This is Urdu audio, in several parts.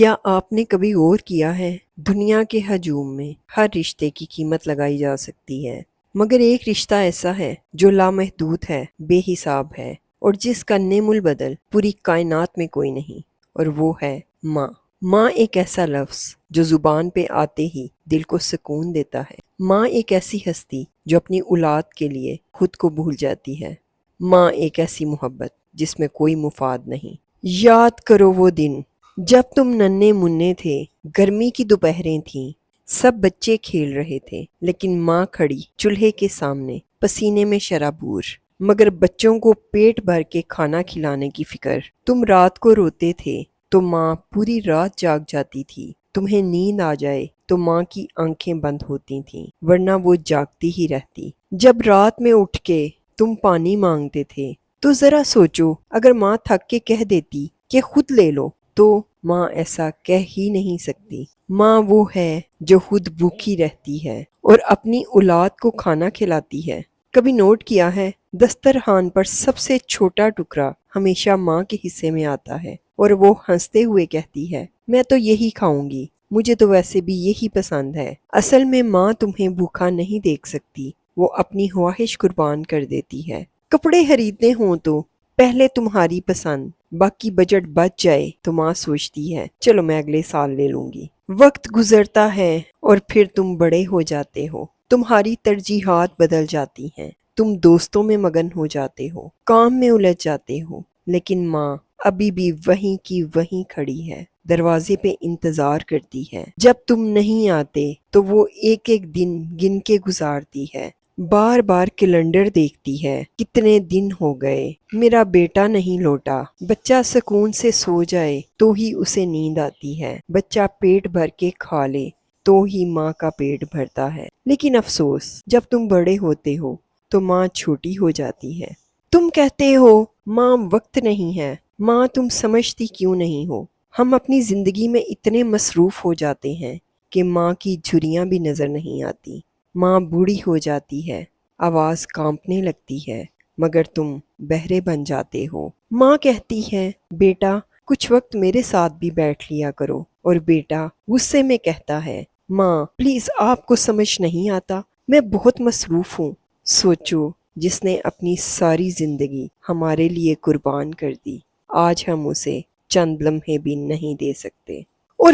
کیا آپ نے کبھی غور کیا ہے دنیا کے ہجوم میں ہر رشتے کی قیمت لگائی جا سکتی ہے، مگر ایک رشتہ ایسا ہے جو لامحدود ہے، بے حساب ہے، اور جس کا نعم البدل پوری کائنات میں کوئی نہیں، اور وہ ہے ماں۔ ماں ایک ایسا لفظ جو زبان پہ آتے ہی دل کو سکون دیتا ہے۔ ماں ایک ایسی ہستی جو اپنی اولاد کے لیے خود کو بھول جاتی ہے۔ ماں ایک ایسی محبت جس میں کوئی مفاد نہیں۔ یاد کرو وہ دن جب تم ننھے منھے تھے، گرمی کی دوپہریں تھیں، سب بچے کھیل رہے تھے، لیکن ماں کھڑی چولہے کے سامنے پسینے میں شرابور، مگر بچوں کو پیٹ بھر کے کھانا کھلانے کی فکر۔ تم رات کو روتے تھے تو ماں پوری رات جاگ جاتی تھی، تمہیں نیند آ جائے تو ماں کی آنکھیں بند ہوتی تھیں، ورنہ وہ جاگتی ہی رہتی۔ جب رات میں اٹھ کے تم پانی مانگتے تھے تو ذرا سوچو، اگر ماں تھک کے کہہ دیتی کہ خود لے لو تو ماں ایسا کہہ ہی نہیں سکتی۔ ماں وہ ہے جو خود بھوکی رہتی ہے اور اپنی اولاد کو کھانا کھلاتی ہے۔ کبھی نوٹ کیا ہے دسترخوان پر سب سے چھوٹا ٹکڑا ہمیشہ ماں کے حصے میں آتا ہے، اور وہ ہنستے ہوئے کہتی ہے، میں تو یہی کھاؤں گی، مجھے تو ویسے بھی یہی پسند ہے۔ اصل میں ماں تمہیں بھوکا نہیں دیکھ سکتی، وہ اپنی خواہش قربان کر دیتی ہے۔ کپڑے خریدنے ہوں تو پہلے تمہاری پسند، باقی بجٹ بچ جائے تو ماں سوچتی ہے چلو میں اگلے سال لے لوں گی۔ وقت گزرتا ہے اور پھر تم بڑے ہو جاتے ہو، تمہاری ترجیحات بدل جاتی ہیں، تم دوستوں میں مگن ہو جاتے ہو، کام میں الجھ جاتے ہو، لیکن ماں ابھی بھی وہیں کی وہیں کھڑی ہے، دروازے پہ انتظار کرتی ہے۔ جب تم نہیں آتے تو وہ ایک ایک دن گن کے گزارتی ہے، بار بار کیلنڈر دیکھتی ہے، کتنے دن ہو گئے، میرا بیٹا نہیں لوٹا۔ بچہ سکون سے سو جائے تو ہی اسے نیند آتی ہے، بچہ پیٹ بھر کے کھا لے تو ہی ماں کا پیٹ بھرتا ہے۔ لیکن افسوس، جب تم بڑے ہوتے ہو تو ماں چھوٹی ہو جاتی ہے۔ تم کہتے ہو ماں وقت نہیں ہے، ماں تم سمجھتی کیوں نہیں ہو؟ ہم اپنی زندگی میں اتنے مصروف ہو جاتے ہیں کہ ماں کی جھریاں بھی نظر نہیں آتی۔ ماں بوڑھی ہو جاتی ہے، آواز کانپنے لگتی ہے، مگر تم بہرے بن جاتے ہو۔ ماں کہتی ہے بیٹا کچھ وقت میرے ساتھ بھی بیٹھ لیا کرو، اور بیٹا غصے میں کہتا ہے ماں پلیز آپ کو سمجھ نہیں آتا، میں بہت مصروف ہوں۔ سوچو، جس نے اپنی ساری زندگی ہمارے لیے قربان کر دی، آج ہم اسے چند لمحے بھی نہیں دے سکتے۔ اور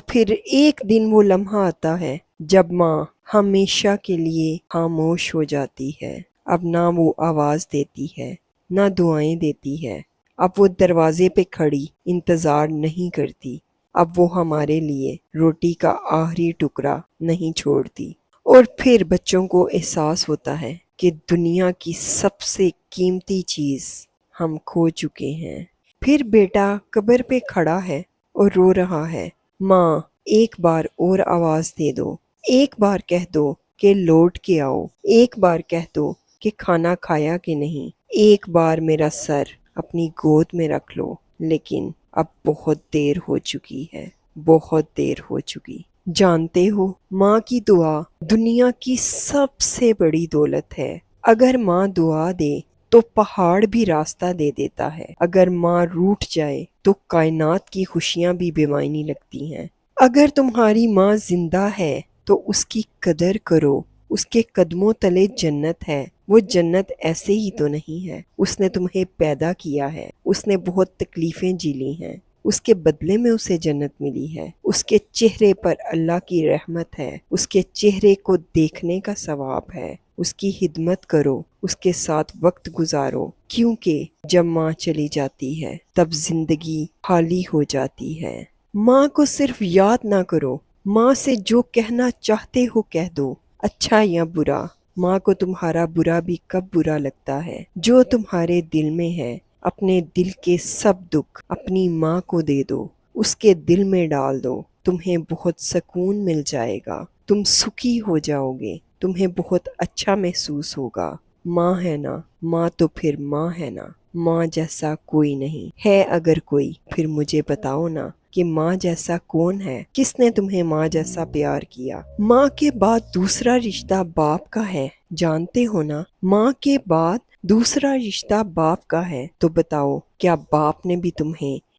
پھر ایک دن وہ لمحہ آتا ہے جب ماں ہمیشہ کے لیے خاموش ہو جاتی ہے۔ اب نہ وہ آواز دیتی ہے، نہ دعائیں دیتی ہے، اب وہ دروازے پہ کھڑی انتظار نہیں کرتی، اب وہ ہمارے لیے روٹی کا آخری ٹکڑا نہیں چھوڑتی۔ اور پھر بچوں کو احساس ہوتا ہے کہ دنیا کی سب سے قیمتی چیز ہم کھو چکے ہیں۔ پھر بیٹا قبر پہ کھڑا ہے اور رو رہا ہے، ماں ایک بار اور آواز دے دو، ایک بار کہہ دو کہ لوٹ کے آؤ، ایک بار کہہ دو کہ کھانا کھایا کہ نہیں، ایک بار میرا سر اپنی گود میں رکھ لو۔ لیکن اب بہت دیر ہو چکی ہے، بہت دیر ہو چکی۔ جانتے ہو ماں کی دعا دنیا کی سب سے بڑی دولت ہے۔ اگر ماں دعا دے تو پہاڑ بھی راستہ دے دیتا ہے، اگر ماں روٹھ جائے تو کائنات کی خوشیاں بھی بے معنی لگتی ہیں۔ اگر تمہاری ماں زندہ ہے تو اس کی قدر کرو، اس کے قدموں تلے جنت ہے۔ وہ جنت ایسے ہی تو نہیں ہے، اس نے تمہیں پیدا کیا ہے، اس نے بہت تکلیفیں جھیلی ہیں، اس کے بدلے میں اسے جنت ملی ہے، اس کے چہرے پر اللہ کی رحمت ہے، اس کے چہرے کو دیکھنے کا ثواب ہے۔ اس کی خدمت کرو، اس کے ساتھ وقت گزارو، کیونکہ جب ماں چلی جاتی ہے تب زندگی خالی ہو جاتی ہے۔ ماں کو صرف یاد نہ کرو، ماں سے جو کہنا چاہتے ہو کہہ دو، اچھا یا برا۔ ماں کو تمہارا برا بھی کب برا لگتا ہے؟ جو تمہارے دل میں ہے، اپنے دل کے سب دکھ اپنی ماں کو دے دو، اس کے دل میں ڈال دو، تمہیں بہت سکون مل جائے گا، تم سکھی ہو جاؤ گے، تمہیں بہت اچھا محسوس ہوگا۔ ماں ہے نا، ماں تو پھر ماں ہے نا، ماں جیسا کوئی نہیں ہے۔ اگر کوئی پھر مجھے بتاؤ نا کہ ماں جیسا کون ہے، کس نے تمہیں ماں جیسا پیار کیا؟ ماں کے بعد دوسرا رشتہ باپ کا ہے، جانتے ہو نا؟ ماں کے بعد دوسرا رشتہ باپ کا ہے، تو بتاؤ کیا باپ نے بھی تمہیں